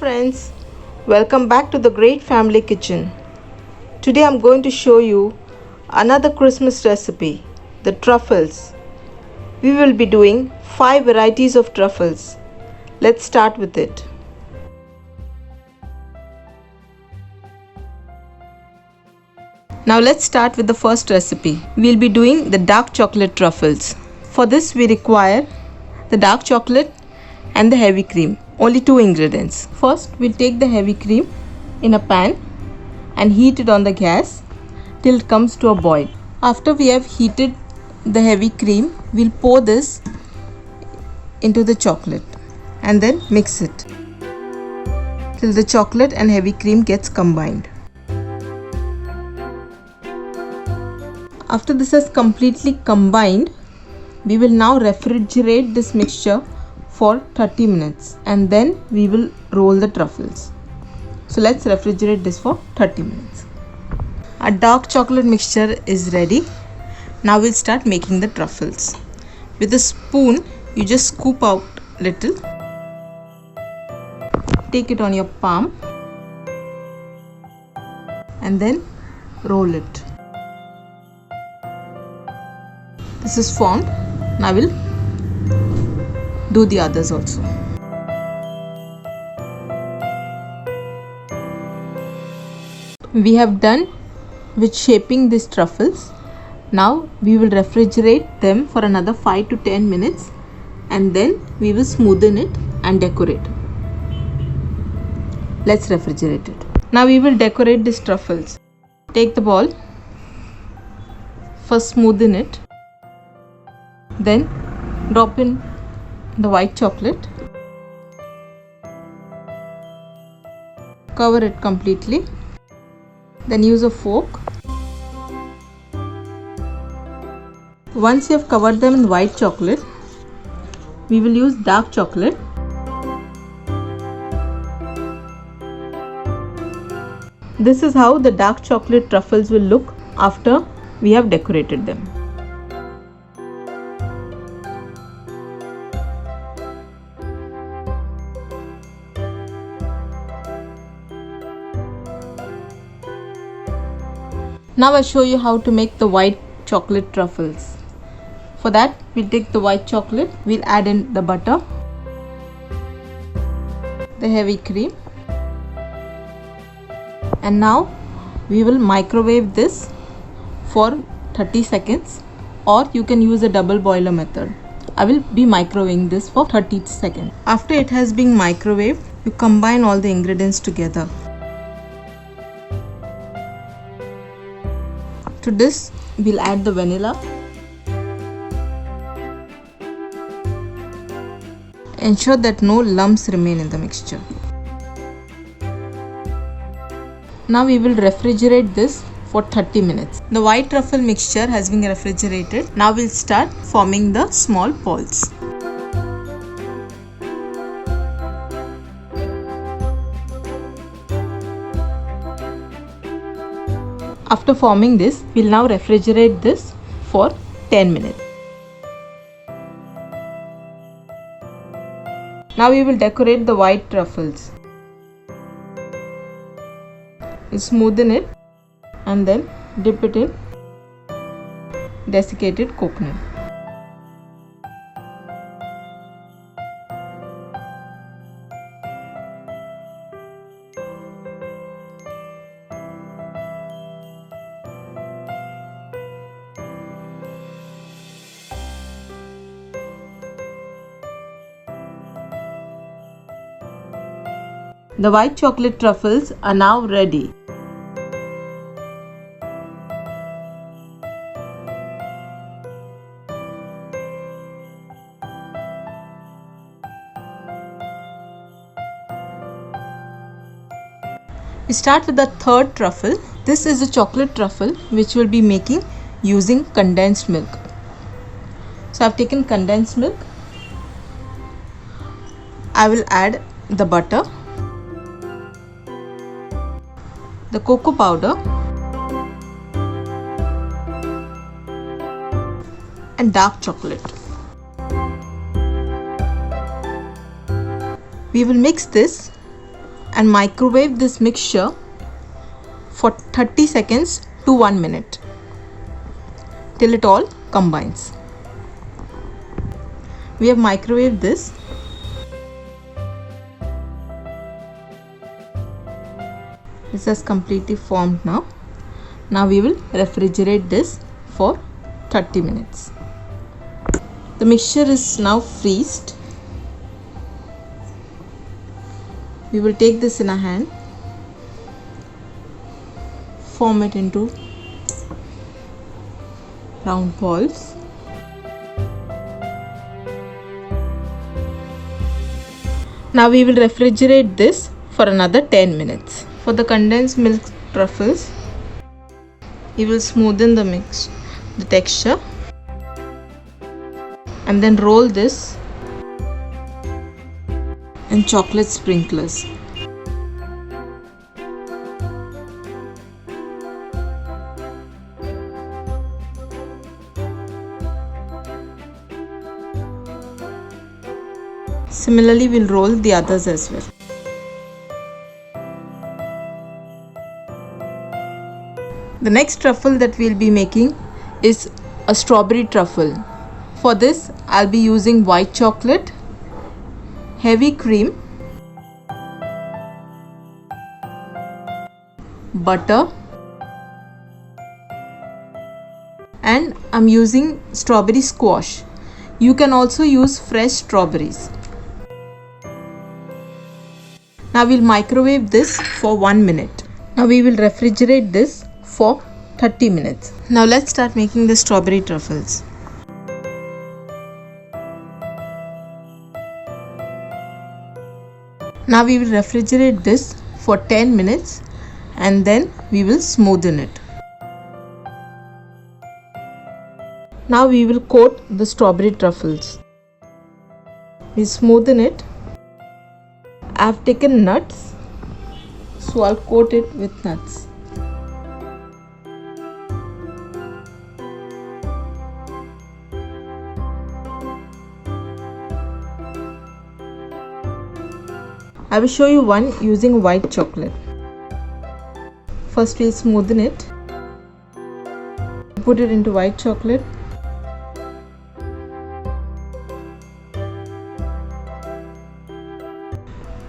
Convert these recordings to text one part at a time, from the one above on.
friends, welcome back to the Great Family Kitchen. Today I'm going to show you another Christmas recipe, the truffles. We will be doing 5 varieties of truffles. Let's start with it. Now let's start with the first recipe. We'll be doing the dark chocolate truffles. For this we require the dark chocolate and the heavy cream. Only 2 ingredients. First we'll take the heavy cream in a pan and heat it on the gas till it comes to a boil. After we have heated the heavy cream, we'll pour this into the chocolate and then mix it till the chocolate and heavy cream gets combined. After this is completely combined, we will now refrigerate this mixture for 30 minutes and then we will roll the truffles. So let's refrigerate this for 30 minutes. Our dark chocolate mixture is ready. Now we'll start making the truffles. With a spoon, you just scoop out little. Take it on your palm and then roll it. This is formed. Now we'll do the others also. We have done with shaping these truffles. Now we will refrigerate them for another 5 to 10 minutes and then we will smoothen it and decorate. Let's refrigerate it. Now we will decorate these truffles. Take the ball. First smoothen it. Then drop in the white chocolate. Cover it completely. Then use a fork. Once you have covered them in white chocolate, we will use dark chocolate. This is how the dark chocolate truffles will look after we have decorated them. Now I'll show you how to make the white chocolate truffles. For that, we'll take the white chocolate, we'll add in the butter, the heavy cream, and now we will microwave this for 30 seconds or you can use a double boiler method. I will be microwaving this for 30 seconds. After it has been microwaved, you combine all the ingredients together. To this, we'll add the vanilla. Ensure that no lumps remain in the mixture. Now we will refrigerate this for 30 minutes. The white truffle mixture has been refrigerated. Now we'll start forming the small balls. After forming this, we'll now refrigerate this for 10 minutes. Now we will decorate the white truffles. You smoothen it and then dip it in desiccated coconut. The white chocolate truffles are now ready. We start with the third truffle. This is a chocolate truffle which we'll be making using condensed milk. So I've taken condensed milk. I will add the butter, the cocoa powder and dark chocolate. We will mix this and microwave this mixture for 30 seconds to 1 minute till it all combines. We have microwaved this. This has completely formed now. Now we will refrigerate this for 30 minutes. The mixture is now freezed. We will take this in a hand, form it into round balls. Now we will refrigerate this for another 10 minutes. For the condensed milk truffles, we will smoothen the texture, and then roll this in chocolate sprinklers. Similarly, we'll roll the others as well. The next truffle that we'll be making is a strawberry truffle. For this, I'll be using white chocolate, heavy cream, butter, and I'm using strawberry squash. You can also use fresh strawberries. Now we'll microwave this for 1 minute. Now we will refrigerate this for 30 minutes. Now let's start making the strawberry truffles. Now we will refrigerate this for 10 minutes and then we will smoothen it. Now we will coat the strawberry truffles. We smoothen it. I have taken nuts, so I'll coat it with nuts. I will show you one using white chocolate. First we'll smoothen it. Put it into white chocolate.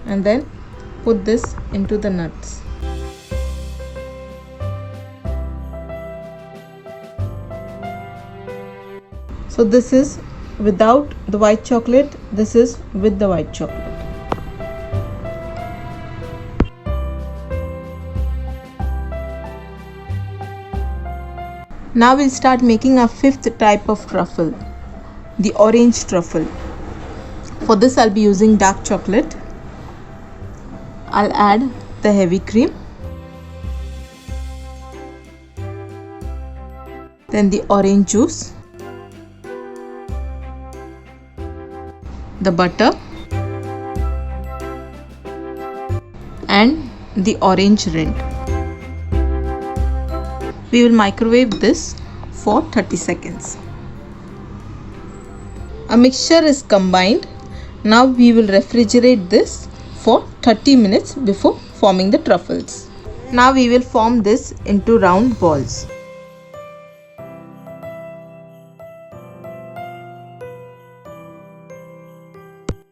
And then put this into the nuts. So this is without the white chocolate, this is with the white chocolate. Now we'll start making our fifth type of truffle, the orange truffle. For this I'll be using dark chocolate. I'll add the heavy cream, then the orange juice, the butter, and the orange rind. We will microwave this for 30 seconds. A mixture is combined. Now we will refrigerate this for 30 minutes before forming the truffles. Now we will form this into round balls.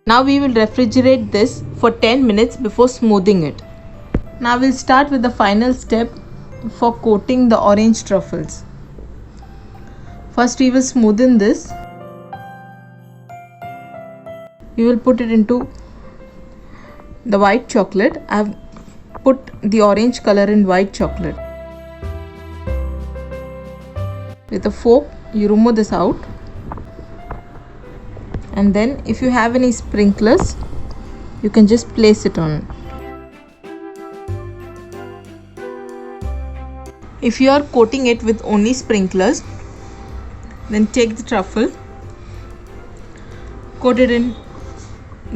Now we will refrigerate this for 10 minutes before smoothing it. Now we'll start with the final step for coating the orange truffles. First we will smoothen this. We will put it into the white chocolate. I have put the orange color in white chocolate. With a fork, you remove this out, and then if you have any sprinklers, you can just place it on. If you are coating it with only sprinklers, then take the truffle, coat it in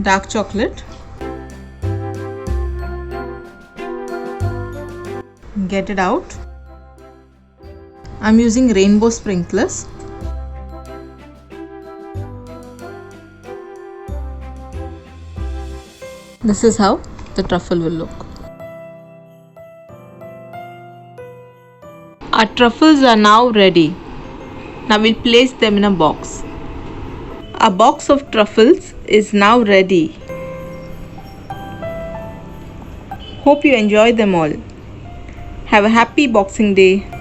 dark chocolate, get it out. I'm using rainbow sprinklers. This is how the truffle will look. Our truffles are now ready. Now we'll place them in a box. A box of truffles is now ready. Hope you enjoy them all. Have a happy Boxing Day.